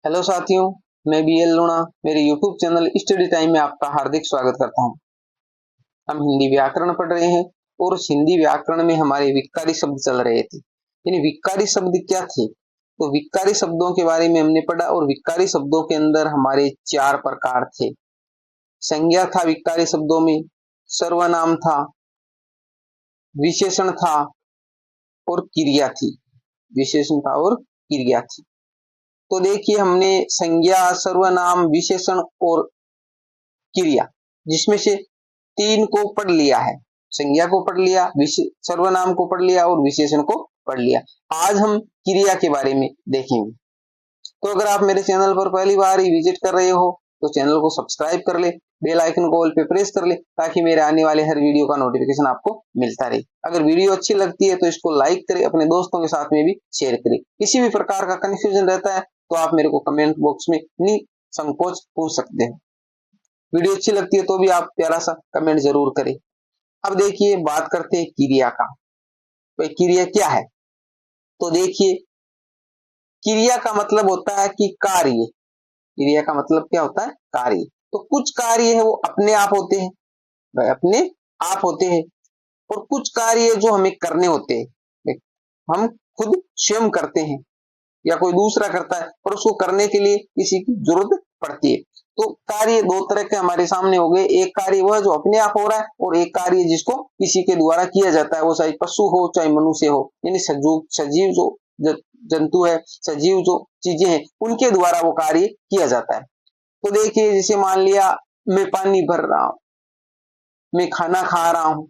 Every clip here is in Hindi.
हेलो साथियों, मैं बीएल लूणा मेरे यूट्यूब चैनल स्टडी टाइम में आपका हार्दिक स्वागत करता हूं। हम हिंदी व्याकरण पढ़ रहे हैं और उस हिंदी व्याकरण में हमारे विक्कारी शब्द चल रहे थे। यानी विक्कारी शब्द क्या थे, तो विक्कारी शब्दों के बारे में हमने पढ़ा और विक्कारी शब्दों के अंदर हमारे 4 प्रकार थे। संज्ञा था विक्कारी शब्दों में, सर्वनाम था, विशेषण था और क्रिया थी। विशेषण था और क्रिया थी। तो देखिए, हमने संज्ञा, सर्वनाम, विशेषण और क्रिया जिसमें से 3 को पढ़ लिया है। संज्ञा को पढ़ लिया, सर्वनाम को पढ़ लिया और विशेषण को पढ़ लिया। आज हम क्रिया के बारे में देखेंगे। तो अगर आप मेरे चैनल पर पहली बार ही विजिट कर रहे हो तो चैनल को सब्सक्राइब कर ले, बेल आइकन को ऑल पे प्रेस कर ले ताकि मेरे आने वाले हर वीडियो का नोटिफिकेशन आपको मिलता रहे। अगर वीडियो अच्छी लगती है तो इसको लाइक करें, अपने दोस्तों के साथ में भी शेयर करें। किसी भी प्रकार का कंफ्यूजन रहता है तो आप मेरे को कमेंट बॉक्स में निसंकोच पूछ सकते हैं। वीडियो अच्छी लगती है तो भी आप प्यारा सा कमेंट जरूर करें। अब देखिए, बात करते हैं क्रिया का। तो क्रिया क्या है, तो देखिए, क्रिया का मतलब होता है कि कार्य। क्रिया का मतलब क्या होता है? कार्य। तो कुछ कार्य है वो अपने आप होते हैं, भाई अपने आप होते हैं, और कुछ कार्य जो हमें करने होते हैं, हम खुद स्वयं करते हैं या कोई दूसरा करता है, पर उसको करने के लिए किसी की जरूरत पड़ती है। तो कार्य 2 तरह के हमारे सामने हो गए। एक कार्य वह जो अपने आप हो रहा है और एक कार्य जिसको किसी के द्वारा किया जाता है, वो चाहे पशु हो चाहे मनुष्य हो, यानी सजीव जो जंतु है, सजीव जो चीजें हैं, उनके द्वारा वो कार्य किया जाता है। तो देखिए, जैसे मान लिया मैं पानी भर रहा हूं, मैं खाना खा रहा हूं,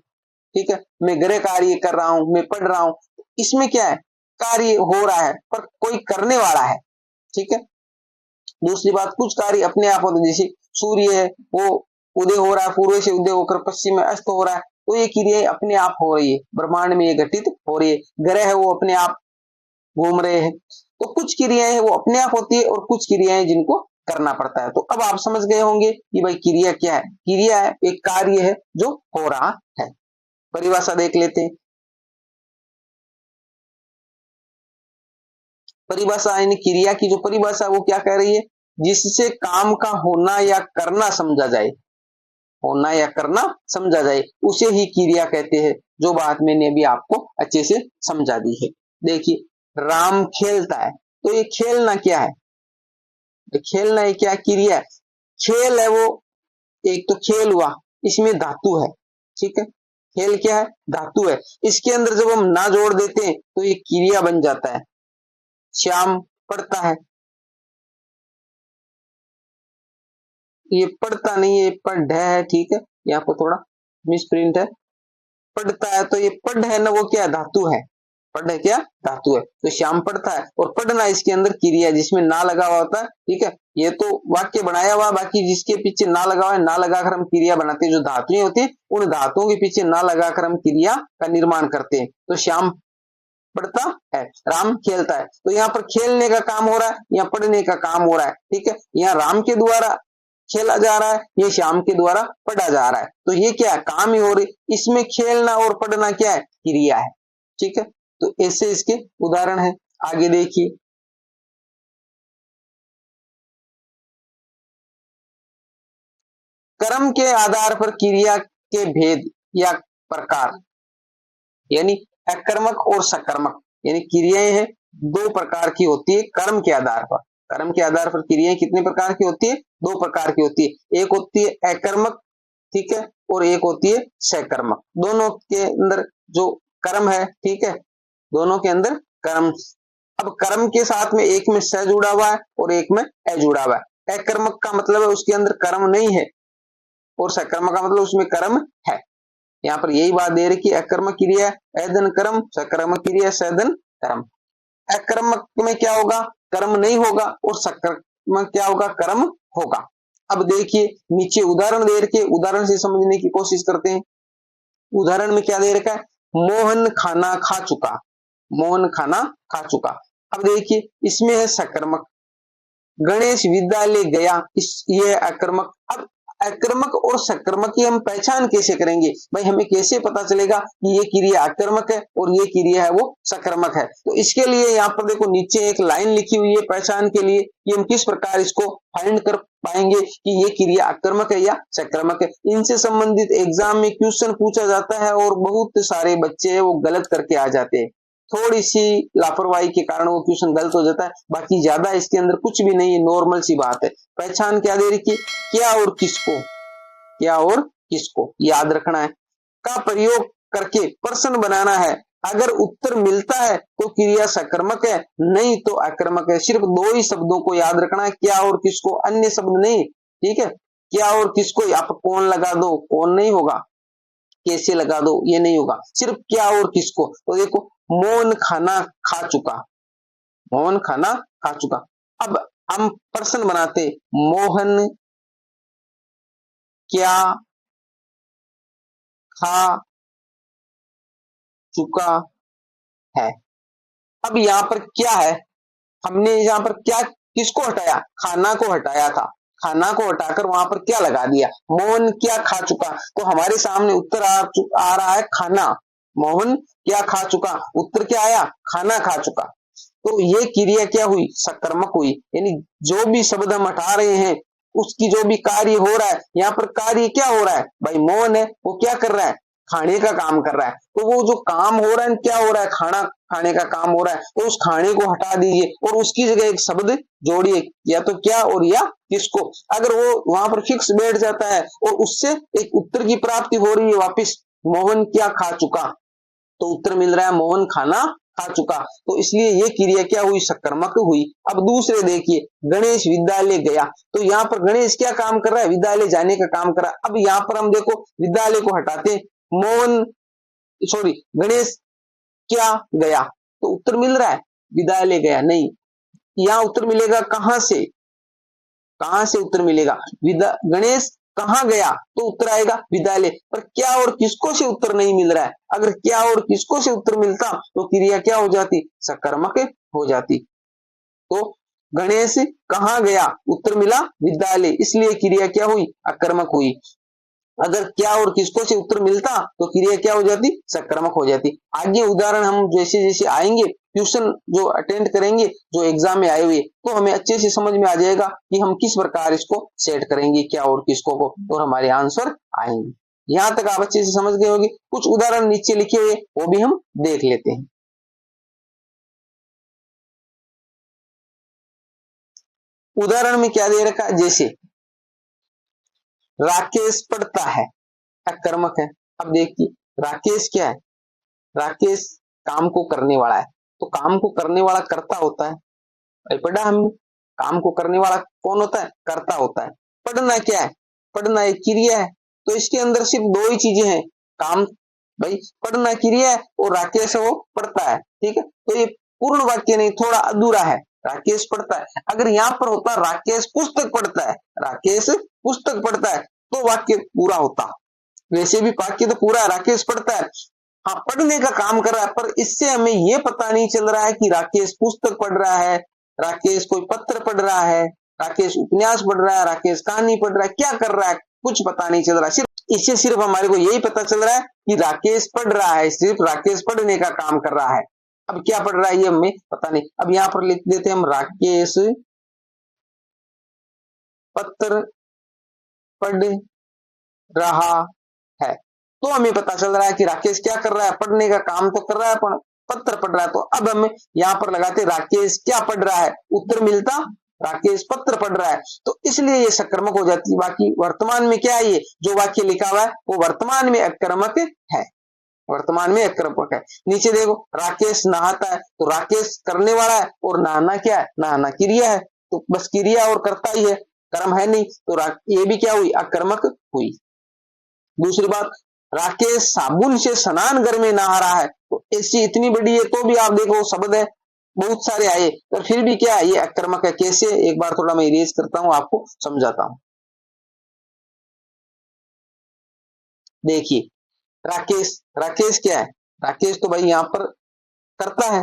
ठीक है, मैं गृह कार्य कर रहा हूं, मैं पढ़ रहा हूं। इसमें क्या है? कार्य हो रहा है पर कोई करने वाला है, ठीक है। दूसरी बात, कुछ कार्य अपने आप होते, जैसे सूर्य है वो उदय हो रहा है, पूर्व से उदय होकर पश्चिम में अस्त हो रहा है, तो ये क्रिया अपने आप हो रही है, ब्रह्मांड में ये घटित हो रही है। ग्रह है वो अपने आप घूम रहे हैं। तो कुछ क्रियाएं वो अपने आप होती है और कुछ क्रियाएं जिनको करना पड़ता है। तो अब आप समझ गए होंगे कि भाई क्रिया क्या है। क्रिया है एक कार्य है जो हो रहा है। परिभाषा देख लेते हैं। परिभाषा यानी क्रिया की जो परिभाषा वो क्या कह रही है? जिससे काम का होना या करना समझा जाए, होना या करना समझा जाए, उसे ही क्रिया कहते हैं। जो बात मैंने अभी आपको अच्छे से समझा दी है। देखिए, राम खेलता है, तो ये खेलना क्या है? खेलना है क्या? क्रिया है। खेल है वो, एक तो खेल हुआ, इसमें धातु है, ठीक है। खेल क्या है? धातु है। इसके अंदर जब हम ना जोड़ देते हैं तो ये क्रिया बन जाता है। श्याम पढ़ता है, ये पढ़ता नहीं है, पढ़ है, ठीक है, यहाँ पर थोड़ा मिसप्रिंट है। पढ़ता है, तो ये पढ़ है ना, वो क्या धातु है? पढ़ है क्या? धातु है। तो श्याम पढ़ता है, और पढ़ना इसके अंदर क्रिया जिसमें ना लगा हुआ होता है, ठीक है। ये तो वाक्य बनाया हुआ, बाकी जिसके पीछे ना लगा हुआ है, ना लगाकर हम क्रिया बनाते हैं। जो धातुएं होती है उन धातुओं के पीछे ना लगाकर हम क्रिया का निर्माण करते हैं। तो श्याम पढ़ता है, राम खेलता है। तो यहाँ पर खेलने का काम हो रहा है, यहाँ पढ़ने का काम हो रहा है, ठीक है। यहाँ राम के द्वारा खेला जा रहा है, ये श्याम के द्वारा पढ़ा जा रहा है। तो ये क्या है? काम ही हो रही। इसमें खेलना और पढ़ना क्या है? क्रिया है, ठीक है। तो ऐसे इसके उदाहरण है। आगे देखिए, कर्म के आधार पर क्रिया के भेद या प्रकार, यानी अकर्मक और सकर्मक, यानी क्रियाएं हैं 2 प्रकार की होती है कर्म के आधार पर। कर्म के आधार पर क्रियाएं कितने प्रकार की होती है? 2 प्रकार की होती है। एक होती है अकर्मक, ठीक है, और एक होती है सकर्मक। दोनों के अंदर जो कर्म है, ठीक है, दोनों के अंदर कर्म। अब कर्म के साथ में एक में स जुड़ा हुआ है और एक में अ जुड़ा हुआ है। अकर्मक का मतलब है उसके अंदर कर्म नहीं है, और सकर्मक का मतलब उसमें कर्म है। यहाँ पर यही बात दे रही कि अकर्मक क्रिया अधन कर्म, सकर्मक क्रिया सधन कर्म। अकर्मक में क्या होगा? कर्म नहीं होगा, और सकर्मक क्या होगा? कर्म होगा। अब देखिए, नीचे उदाहरण दे रखे, उदाहरण से समझने की कोशिश करते हैं। उदाहरण में क्या दे रखा है? मोहन खाना खा चुका, मोहन खाना खा चुका। अब देखिए, इसमें है सकर्मक। गणेश विद्यालय गया, ये अकर्मक। अब अकर्मक और सकर्मक की हम पहचान कैसे करेंगे? भाई हमें कैसे पता चलेगा कि ये क्रिया अकर्मक है और ये क्रिया है वो सकर्मक है? तो इसके लिए यहाँ पर देखो नीचे एक लाइन लिखी हुई है पहचान के लिए कि हम किस प्रकार इसको फाइंड कर पाएंगे कि ये क्रिया अकर्मक है या सकर्मक है। इनसे संबंधित एग्जाम में क्वेश्चन पूछा जाता है और बहुत सारे बच्चे वो गलत करके आ जाते हैं। थोड़ी सी लापरवाही के कारण वो क्वेश्चन गलत हो जाता है, बाकी ज्यादा इसके अंदर कुछ भी नहीं है, नॉर्मल सी बात है। पहचान क्या दे रखी? क्या और किसको, क्या और किसको याद रखना है, का प्रयोग करके प्रश्न बनाना है। अगर उत्तर मिलता है तो क्रिया सकर्मक है, नहीं तो अकर्मक है। सिर्फ दो ही शब्दों को याद रखना है, क्या और किसको, अन्य शब्द नहीं। ठीक है, क्या और किसको आप कौन लगा दो, कौन नहीं होगा, कैसे लगा दो ये नहीं होगा, सिर्फ क्या और किसको। तो देखो मोहन खाना खा चुका, मोहन खाना खा चुका। अब हम प्रश्न बनाते, मोहन क्या खा चुका है। अब यहाँ पर क्या है, हमने यहाँ पर क्या किसको हटाया, खाना को हटाया था, खाना को हटाकर वहां पर क्या लगा दिया, मोहन क्या खा चुका। तो हमारे सामने उत्तर आ रहा है खाना, मोहन क्या खा चुका, उत्तर क्या आया, खाना खा चुका। तो ये क्रिया क्या हुई, सकर्मक हुई। यानी जो भी शब्द हम हटा रहे हैं उसकी जो भी कार्य हो रहा है, यहाँ पर कार्य क्या हो रहा है, भाई मोहन है वो क्या कर रहा है, खाने का काम कर रहा है। तो वो जो काम हो रहा है क्या हो रहा है, खाना खाने का काम हो रहा है। तो उस खाने को हटा दीजिए और उसकी जगह एक शब्द जोड़िए, या तो क्या और या किसको। अगर वो वहां पर फिक्स बैठ जाता है और उससे एक उत्तर की प्राप्ति हो रही है वापिस, मोहन क्या खा चुका, तो उत्तर मिल रहा है मोहन खाना खा चुका। तो इसलिए ये क्रिया क्या हुई, सकर्मक हुई। अब दूसरे देखिए, गणेश विद्यालय गया। तो यहाँ पर गणेश क्या काम कर रहा है, विद्यालय जाने का काम कर रहा है। अब यहाँ पर हम देखो विद्यालय को हटाते, मोहन सॉरी गणेश क्या गया, तो उत्तर मिल रहा है विद्यालय गया, नहीं। यहाँ उत्तर मिलेगा कहां से, कहां से उत्तर मिलेगा, गणेश कहां गया, तो उत्तर आएगा विद्यालय। पर क्या और किसको से उत्तर नहीं मिल रहा है। अगर क्या और किसको से उत्तर मिलता तो क्रिया क्या हो जाती, सकर्मक हो जाती। तो गणेश कहां गया, उत्तर मिला विद्यालय, इसलिए क्रिया क्या हुई, अकर्मक हुई। अगर क्या और किसको से उत्तर मिलता तो क्रिया क्या हो जाती, सकर्मक हो जाती। आगे उदाहरण हम जैसे जैसे आएंगे, ट्यूशन जो अटेंड करेंगे, जो एग्जाम में आए हुए, तो हमें अच्छे से समझ में आ जाएगा कि हम किस प्रकार इसको सेट करेंगे, क्या और किसको को, और हमारे आंसर आएंगे। यहां तक आप अच्छे से समझ गए होंगे। कुछ उदाहरण नीचे लिखे हुए वो भी हम देख लेते हैं। उदाहरण में क्या दे रखा है, जैसे राकेश पढ़ता है, अकर्मक है। अब देखिए राकेश क्या है, राकेश काम को करने वाला है। तो काम को करने वाला करता होता है, भाई पढ़ा हमने, काम को करने वाला कौन होता है, करता होता है। पढ़ना क्या है, पढ़ना एक क्रिया है। तो इसके अंदर सिर्फ दो ही चीजें हैं, काम, भाई पढ़ना क्रिया है और राकेश वो पढ़ता है। ठीक है, तो ये पूर्ण वाक्य नहीं, थोड़ा अधूरा है, राकेश पढ़ता है। अगर यहाँ पर होता राकेश पुस्तक पढ़ता है, राकेश पुस्तक पढ़ता है, तो वाक्य पूरा होता। वैसे भी वाक्य तो पूरा, राकेश पढ़ता है, हाँ पढ़ने का काम कर रहा है। पर इससे हमें यह पता नहीं चल रहा है कि राकेश पुस्तक पढ़ रहा है, राकेश कोई पत्र पढ़ रहा है, राकेश उपन्यास पढ़ रहा है, राकेश कहानी पढ़ रहा है, क्या कर रहा है कुछ पता नहीं चल रहा। सिर्फ इससे सिर्फ हमारे को यही पता चल रहा है कि राकेश पढ़ रहा है, सिर्फ राकेश पढ़ने का काम कर रहा है। अब क्या पढ़ रहा है ये हमें पता नहीं। अब यहाँ पर लिख देते हम, राकेश पत्र पढ़ रहा है। तो हमें पता चल रहा है कि राकेश क्या कर रहा है, पढ़ने का काम तो कर रहा है पर पत्र पढ़ रहा है। तो अब हम यहाँ पर लगाते राकेश क्या पढ़ रहा है, उत्तर मिलता राकेश पत्र पढ़ रहा है। तो इसलिए ये सकर्मक हो जाती है। बाकी वर्तमान में क्या है, ये जो वाक्य लिखा हुआ है वो वर्तमान में अकर्मक है, वर्तमान में अकर्मक है। नीचे देखो राकेश नहाता है, तो राकेश करने वाला है और नहाना क्या है, नहाना क्रिया है। तो बस क्रिया और करता ही है, कर्म है नहीं। तो ये भी क्या हुई, अकर्मक हुई। दूसरी बात, राकेश साबुन से स्नान घर में नहा रहा है। तो ऐसी इतनी बड़ी है तो भी आप देखो शब्द है बहुत सारे आए, पर फिर भी क्या है, ये अकर्मक है। कैसे, एक बार थोड़ा मैं इरेज करता हूं, आपको समझाता हूं। देखिए राकेश, राकेश क्या है, राकेश तो भाई यहां पर करता है,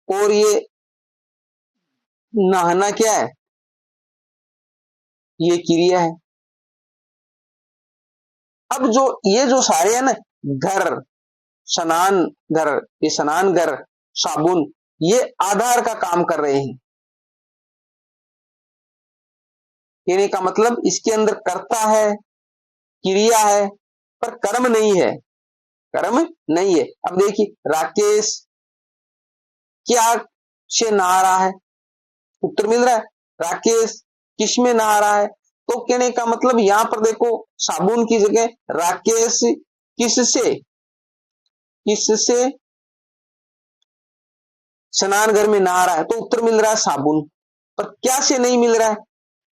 और ये नहाना क्या है, ये क्रिया है। अब जो ये जो सारे है ना, घर, स्नान घर, ये स्नान घर, साबुन, ये आधार का काम कर रहे हैं। कहने का मतलब इसके अंदर कर्ता है, क्रिया है, पर कर्म नहीं है, कर्म नहीं है। अब देखिए राकेश क्या से नहा रहा है, उत्तर मिल रहा है राकेश किस में नहा रहा है। तो कहने का मतलब यहां पर देखो साबुन की जगह राकेश किससे किससे स्नान घर में नहा रहा है, तो उत्तर मिल रहा है साबुन। पर क्या से नहीं मिल रहा है,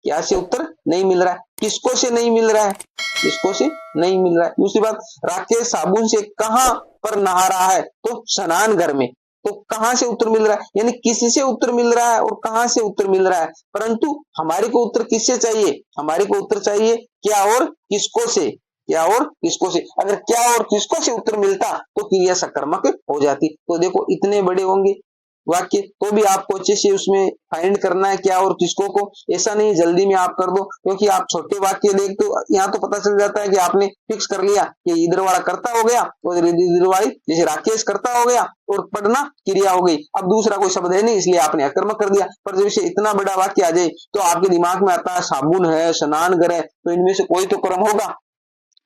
क्या से उत्तर नहीं मिल रहा है, किसको से नहीं मिल रहा है, किसको से नहीं मिल रहा है। दूसरी बात, राकेश साबुन से कहां पर नहा रहा है, तो स्नान घर में। तो कहां से उत्तर मिल रहा है, यानी किसी से उत्तर मिल रहा है और कहां से उत्तर मिल रहा है। परंतु हमारे को उत्तर किससे चाहिए, हमारे को उत्तर चाहिए क्या और किसको से, क्या और किसको से। अगर क्या और किसको से उत्तर मिलता तो क्रिया सकर्मक हो जाती। तो देखो इतने बड़े होंगे वाक्य, तो भी आपको अच्छे से उसमें फाइंड करना है क्या और किसको को। ऐसा नहीं जल्दी में आप कर दो, क्योंकि आप छोटे वाक्य देखते हो यहाँ तो पता चल जाता है कि आपने फिक्स कर लिया कि इधर वाला कर्ता हो गया और इधर वाली जैसे राकेश कर्ता हो गया और पढ़ना क्रिया हो गई। अब दूसरा कोई शब्द है नहीं इसलिए आपने अकर्मक कर दिया। पर जब इसे इतना बड़ा वाक्य आ जाए तो आपके दिमाग में आता है साबुन है, स्नान घर है, तो इनमें से कोई तो कर्म होगा,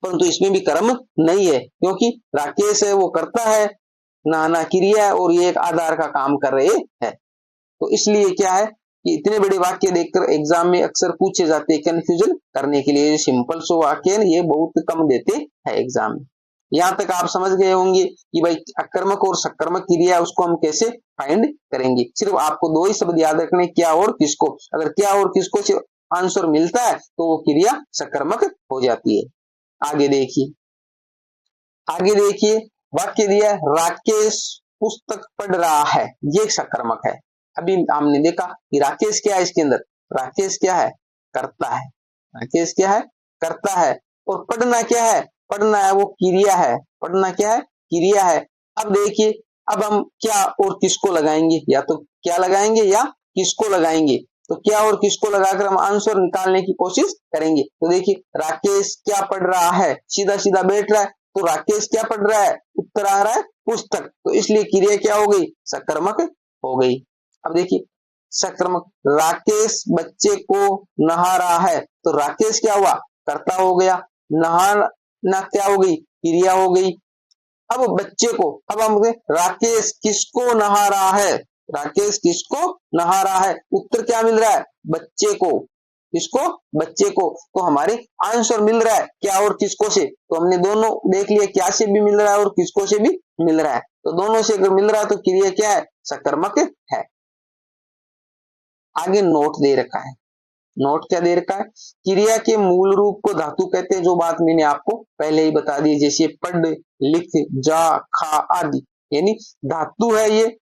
परंतु इसमें भी कर्म नहीं है, क्योंकि राकेश है वो कर्ता है, नहाना क्रिया है और ये एक आधार का काम कर रहे हैं। तो इसलिए क्या है कि इतने बड़े वाक्य देखकर एग्जाम में अक्सर पूछे जाते हैं कंफ्यूजन करने के लिए। सिंपल सो वाक्य ये बहुत कम देते हैं एग्जाम में। यहां तक आप समझ गए होंगे कि भाई अकर्मक और सकर्मक क्रिया उसको हम कैसे फाइंड करेंगे। सिर्फ आपको दो ही शब्द याद रखने, क्या और किसको। अगर क्या और किसको से आंसर मिलता है तो वो क्रिया सकर्मक हो जाती है। आगे देखिए, आगे देखिए वाक्य दिया है राकेश पुस्तक पढ़ रहा है, ये एक सकर्मक है। अभी हमने देखा कि राकेश क्या है, इसके अंदर राकेश क्या है, करता है, राकेश क्या है, करता है। और पढ़ना क्या है, पढ़ना है वो क्रिया है, पढ़ना क्या है, क्रिया है। अब देखिए, अब हम क्या और किसको लगाएंगे, या तो क्या लगाएंगे या किसको लगाएंगे। तो क्या और किसको लगाकर हम आंसर निकालने की कोशिश करेंगे। तो देखिए राकेश क्या पढ़ रहा है, सीधा सीधा बैठ रहा है, तो राकेश क्या पढ़ रहा है, उत्तर आ रहा है पुस्तक, तो इसलिए क्रिया क्या हो गई, सकर्मक हो गई। अब देखिए सकर्मक, राकेश बच्चे को नहा रहा है, तो राकेश क्या हुआ, कर्ता हो गया, नहाना क्या हो गई, क्रिया हो गई। अब बच्चे को, अब हम राकेश किसको नहा रहा है, राकेश किसको नहा रहा है, उत्तर क्या मिल रहा है, बच्चे को, किसको, बच्चे को। तो हमारे आंसर मिल रहा है क्या और किसको से। तो हमने दोनों देख लिया, क्या से भी मिल रहा है और किसको से भी मिल रहा है। तो दोनों से अगर मिल रहा है तो क्रिया क्या है, सकर्मक है। आगे नोट दे रखा है, नोट क्या दे रखा है, क्रिया के मूल रूप को धातु कहते हैं, जो बात मैंने आपको पहले ही बता दी, जैसे पढ़, लिख, जा, खा आदि, यानी धातु है ये,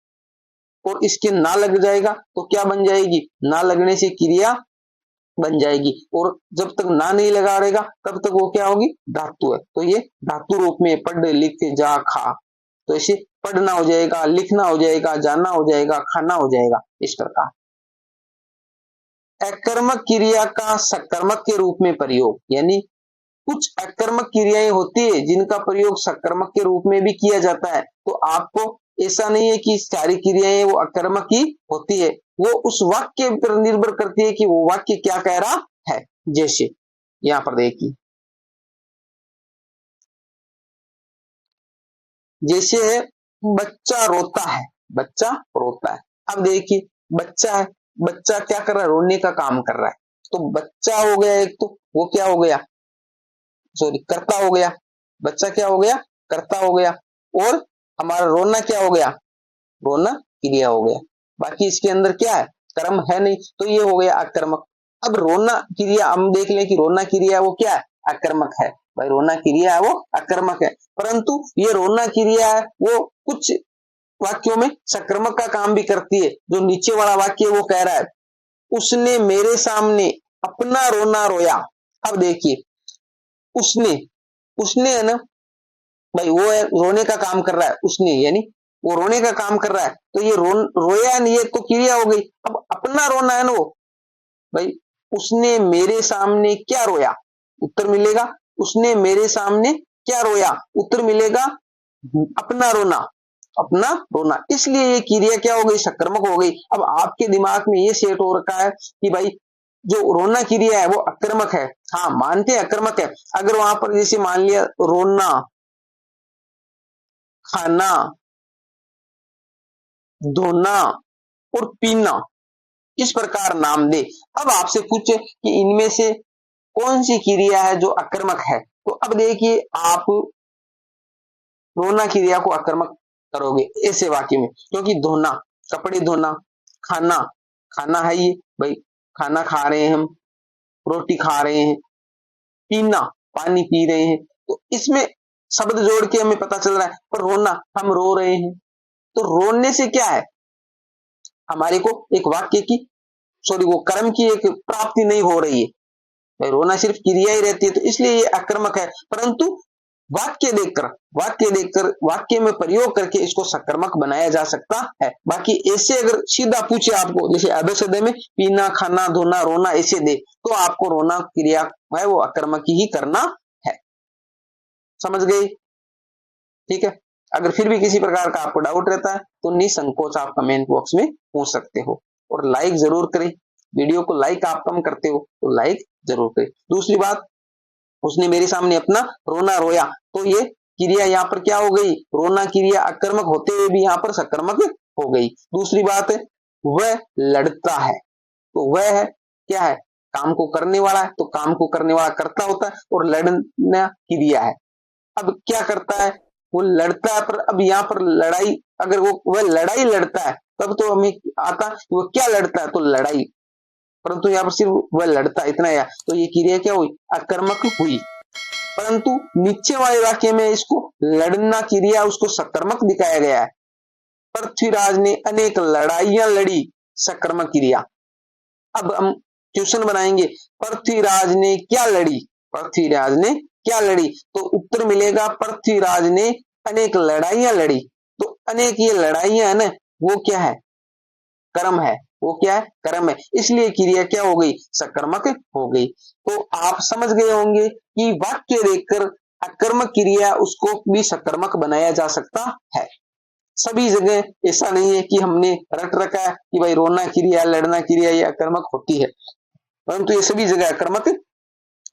और इसके ना लग जाएगा तो क्या बन जाएगी, ना लगने से क्रिया बन जाएगी, और जब तक ना नहीं लगा रहेगा तब तक वो क्या होगी, धातु है। तो ये धातु रूप में पढ़, लिख, जा, खा, तो ऐसे पढ़ना हो जाएगा, लिखना हो जाएगा, जाना हो जाएगा, खाना हो जाएगा, इस प्रकार। अकर्मक क्रिया का सकर्मक के रूप में प्रयोग, यानी कुछ अकर्मक क्रियाएं होती है जिनका प्रयोग सकर्मक के रूप में भी किया जाता है। तो आपको ऐसा नहीं है कि सारी क्रियाएं वो अकर्मक ही होती है, वो उस वाक्य पर निर्भर करती है कि वो वाक्य क्या कह रहा है। जैसे यहां पर देखिए, जैसे है बच्चा रोता है, बच्चा रोता है। अब देखिए बच्चा है, बच्चा क्या कर रहा है, रोने का काम कर रहा है। तो बच्चा हो गया एक, तो वो क्या हो गया, सॉरी कर्ता हो गया, बच्चा क्या हो गया, कर्ता हो गया, और हमारा रोना क्या हो गया, रोना क्रिया हो गया। बाकी इसके अंदर क्या है, कर्म है नहीं, तो ये हो गया अकर्मक। अब रोना क्रिया हम देख लें कि रोना क्रिया वो क्या है, अकर्मक है। भाई रोना क्रिया है वो अकर्मक है, परंतु ये रोना क्रिया है वो कुछ वाक्यों में सकर्मक का काम भी करती है। जो नीचे वाला वाक्य वो कह रहा है उसने मेरे सामने अपना रोना रोया। अब देखिए उसने, उसने है ना भाई, वो है रोने का काम कर रहा है, उसने यानी वो रोने का काम कर रहा है, तो ये रोया नहीं, ये तो क्रिया हो गई। अब अपना रोना है ना वो, भाई उसने मेरे सामने क्या रोया, उत्तर मिलेगा उसने मेरे सामने क्या रोया? उत्तर मिलेगा अपना रोना, अपना रोना। इसलिए ये क्रिया क्या हो गई? सकर्मक हो गई। अब आपके दिमाग में ये सेट हो रखा है कि भाई जो रोना क्रिया है वो अकर्मक है। हाँ, मानते हैं अकर्मक है। अगर वहां पर जैसे मान लिया रोना, खाना, धोना और पीना, इस प्रकार नाम दे। अब आपसे पूछे कि इनमें से कौन सी क्रिया है जो अकर्मक है? तो अब देखिए, आप रोना क्रिया को अकर्मक करोगे ऐसे वाक्य में, क्योंकि धोना, कपड़े धोना, खाना, खाना है ये भाई, खाना खा रहे हैं हम, रोटी खा रहे हैं, पीना, पानी पी रहे हैं। तो इसमें शब्द जोड़ के हमें पता चल रहा है, पर रोना, हम रो रहे हैं। तो रोने से क्या है? हमारे को एक वाक्य की, सॉरी, वो कर्म की एक प्राप्ति नहीं हो रही है। भाई रोना सिर्फ क्रिया ही रहती है, तो इसलिए ये आक्रमक है। परंतु वाक्य में प्रयोग करके इसको सकर्मक बनाया जा सकता है। बाकी ऐसे अगर सीधा पूछे आपको, जैसे अभ्यसदय में पीना, खाना, धोना, रोना ऐसे दे, तो आपको रोना क्रिया है वो अकर्मक ही करना है। समझ गए? ठीक है। अगर फिर भी किसी प्रकार का आपको डाउट रहता है तो निसंकोच आप कमेंट बॉक्स में पूछ सकते हो, और लाइक जरूर करें। वीडियो को लाइक आप कम करते हो तो लाइक जरूर करें। दूसरी बात, उसने मेरे सामने अपना रोना रोया, तो ये क्रिया यहाँ पर क्या हो गई? रोना क्रिया अकर्मक होते हुए भी यहाँ पर सकर्मक हो गई। दूसरी बात है, वह लड़ता है, तो वह है क्या है? काम को करने वाला है, तो काम को करने वाला कर्ता होता है, और लड़ना क्रिया है। अब क्या करता है? वो लड़ता है। पर अब यहाँ पर लड़ाई, अगर वह लड़ाई लड़ता है तब तो हमें आता वो क्या लड़ता है, तो लड़ाई। परंतु यहाँ पर सिर्फ वह लड़ता, इतना या, तो ये क्रिया क्या हुई? अकर्मक हुई। परंतु नीचे वाले वाक्य में इसको लड़ना क्रिया उसको सकर्मक दिखाया गया है। पृथ्वीराज ने अनेक लड़ाइयां लड़ी, सकर्मक क्रिया। अब हम क्वेश्चन बनाएंगे, पृथ्वीराज ने क्या लड़ी? पृथ्वीराज ने क्या लड़ी? तो उत्तर मिलेगा पृथ्वीराज ने अनेक लड़ाइयां लड़ी। तो अनेक ये लड़ाइयां है ना, वो क्या है? कर्म है। वो क्या है? कर्म है। इसलिए क्रिया क्या हो गई? सकर्मक हो गई। तो आप समझ गए होंगे कि वाक्य देखकर अकर्मक क्रिया उसको भी सकर्मक बनाया जा सकता है। सभी जगह ऐसा नहीं है कि हमने रट रखा है कि भाई रोना क्रिया, लड़ना क्रिया ये अकर्मक होती है, परंतु ये सभी जगह अकर्मक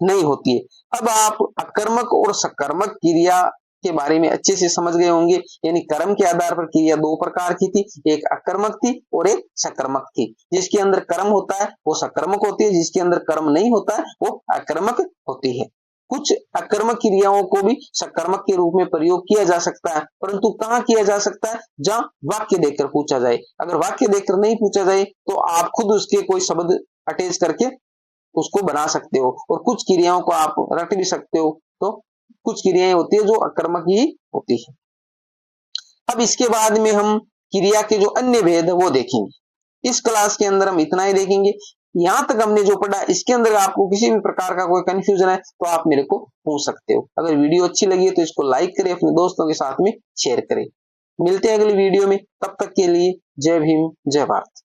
नहीं होती है। अब आप अकर्मक और सकर्मक क्रिया के बारे में अच्छे से समझ गए होंगे। यानी कर्म के आधार पर क्रिया दो प्रकार की थी, एक अकर्मक थी और एक सकर्मक थी। जिसके अंदर कर्म होता है वो सकर्मक होती है, जिसके अंदर कर्म नहीं होता है वो अकर्मक होती है। कुछ अकर्मक क्रियाओं को भी सकर्मक के रूप में प्रयोग किया जा सकता है, परंतु कहाँ किया जा सकता है? जहां वाक्य देखकर पूछा जाए। अगर वाक्य देखकर नहीं पूछा जाए तो आप खुद उसके कोई शब्द अटैच करके उसको बना सकते हो, और कुछ क्रियाओं को आप रट भी सकते हो। तो कुछ क्रियाएं होती है जो अकर्मक ही होती है। अब इसके बाद में हम क्रिया के जो अन्य भेद है वो देखेंगे। इस क्लास के अंदर हम इतना ही देखेंगे। यहां तक हमने जो पढ़ा, इसके अंदर आपको किसी भी प्रकार का कोई कंफ्यूजन है तो आप मेरे को पूछ सकते हो। अगर वीडियो अच्छी लगी है तो इसको लाइक करें, अपने दोस्तों के साथ में शेयर करें। मिलते हैं अगली वीडियो में, तब तक के लिए जय भीम, जय भारत।